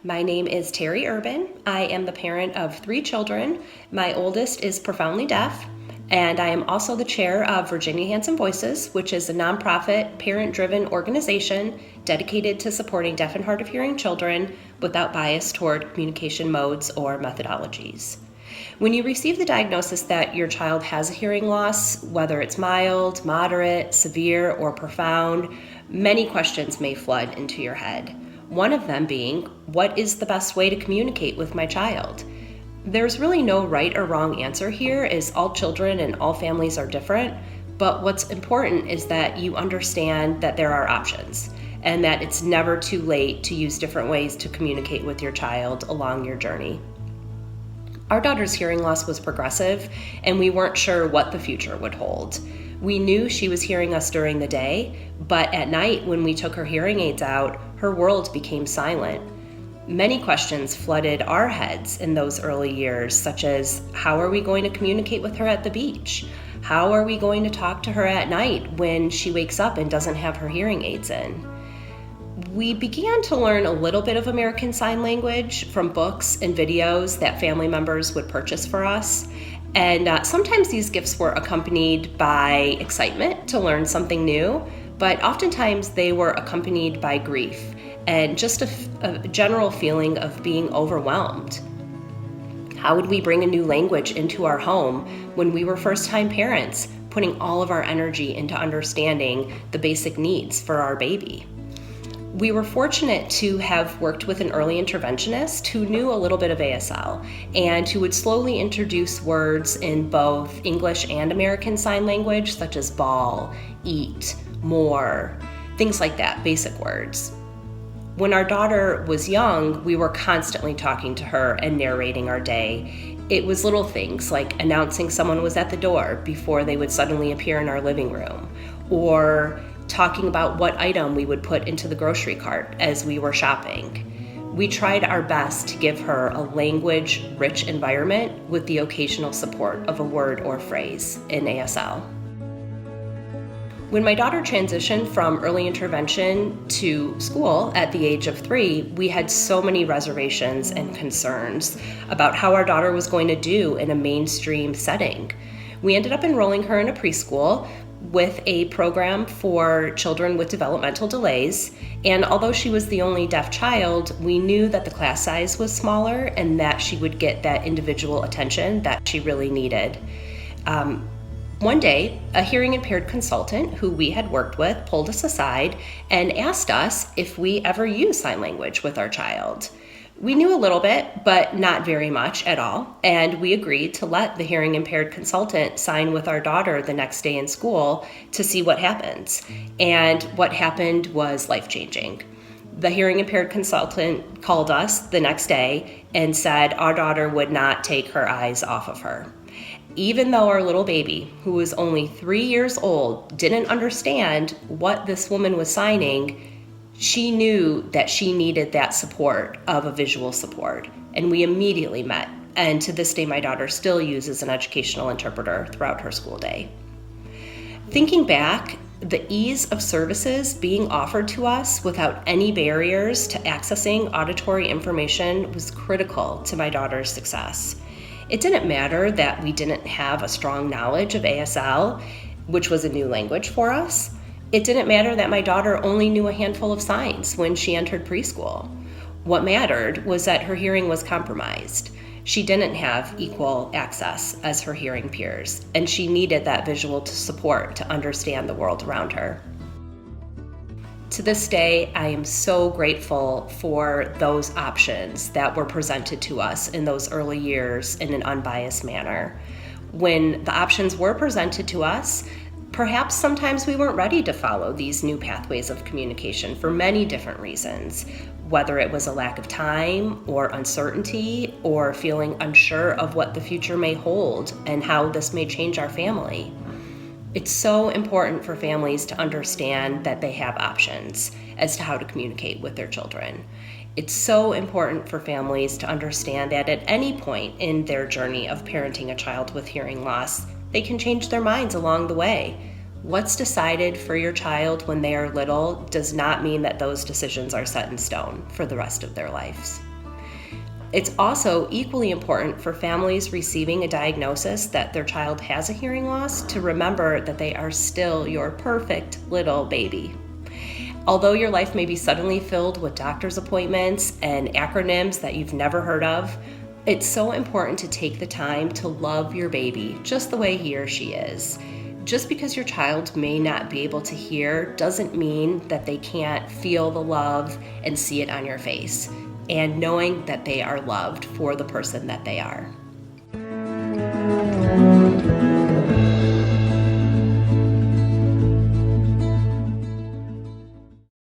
My name is Terry Urban. I am the parent of 3 children. My oldest is profoundly deaf, and I am also the chair of Virginia Hanson Voices, which is a nonprofit, parent-driven organization dedicated to supporting deaf and hard of hearing children without bias toward communication modes or methodologies. When you receive the diagnosis that your child has a hearing loss, whether it's mild, moderate, severe, or profound, many questions may flood into your head. One of them being, what is the best way to communicate with my child? There's really no right or wrong answer here, as all children and all families are different, but what's important is that you understand that there are options and that it's never too late to use different ways to communicate with your child along your journey. Our daughter's hearing loss was progressive, and we weren't sure what the future would hold. We knew she was hearing us during the day, but at night when we took her hearing aids out, her world became silent. Many questions flooded our heads in those early years, such as, how are we going to communicate with her at the beach? How are we going to talk to her at night when she wakes up and doesn't have her hearing aids in? We began to learn a little bit of American Sign Language from books and videos that family members would purchase for us. And sometimes these gifts were accompanied by excitement to learn something new, but oftentimes they were accompanied by grief and just a general feeling of being overwhelmed. How would we bring a new language into our home when we were first-time parents, putting all of our energy into understanding the basic needs for our baby? We were fortunate to have worked with an early interventionist who knew a little bit of ASL and who would slowly introduce words in both English and American Sign Language, such as ball, eat, more, things like that, basic words. When our daughter was young, we were constantly talking to her and narrating our day. It was little things like announcing someone was at the door before they would suddenly appear in our living room, or talking about what item we would put into the grocery cart as we were shopping. We tried our best to give her a language-rich environment with the occasional support of a word or phrase in ASL. When my daughter transitioned from early intervention to school at the age of 3, we had so many reservations and concerns about how our daughter was going to do in a mainstream setting. We ended up enrolling her in a preschool with a program for children with developmental delays, and although she was the only deaf child, we knew that the class size was smaller and that she would get that individual attention that she really needed. One day, a hearing impaired consultant who we had worked with pulled us aside and asked us if we ever use sign language with our child. We knew a little bit, but not very much at all, and we agreed to let the hearing impaired consultant sign with our daughter the next day in school to see what happens. And what happened was life-changing. The hearing impaired consultant called us the next day and said our daughter would not take her eyes off of her. Even though our little baby, who was only 3 years old, didn't understand what this woman was signing, she knew that she needed that support of a visual support, and we immediately met. And to this day, my daughter still uses an educational interpreter throughout her school day. Thinking back, the ease of services being offered to us without any barriers to accessing auditory information was critical to my daughter's success. It didn't matter that we didn't have a strong knowledge of ASL, which was a new language for us. It didn't matter that my daughter only knew a handful of signs when she entered preschool. What mattered was that her hearing was compromised. She didn't have equal access as her hearing peers, and she needed that visual support to understand the world around her. To this day, I am so grateful for those options that were presented to us in those early years in an unbiased manner. When the options were presented to us, perhaps sometimes we weren't ready to follow these new pathways of communication for many different reasons, whether it was a lack of time or uncertainty or feeling unsure of what the future may hold and how this may change our family. It's so important for families to understand that they have options as to how to communicate with their children. It's so important for families to understand that at any point in their journey of parenting a child with hearing loss, they can change their minds along the way. What's decided for your child when they are little does not mean that those decisions are set in stone for the rest of their lives. It's also equally important for families receiving a diagnosis that their child has a hearing loss to remember that they are still your perfect little baby. Although your life may be suddenly filled with doctor's appointments and acronyms that you've never heard of, it's so important to take the time to love your baby just the way he or she is. Just because your child may not be able to hear doesn't mean that they can't feel the love and see it on your face, and knowing that they are loved for the person that they are.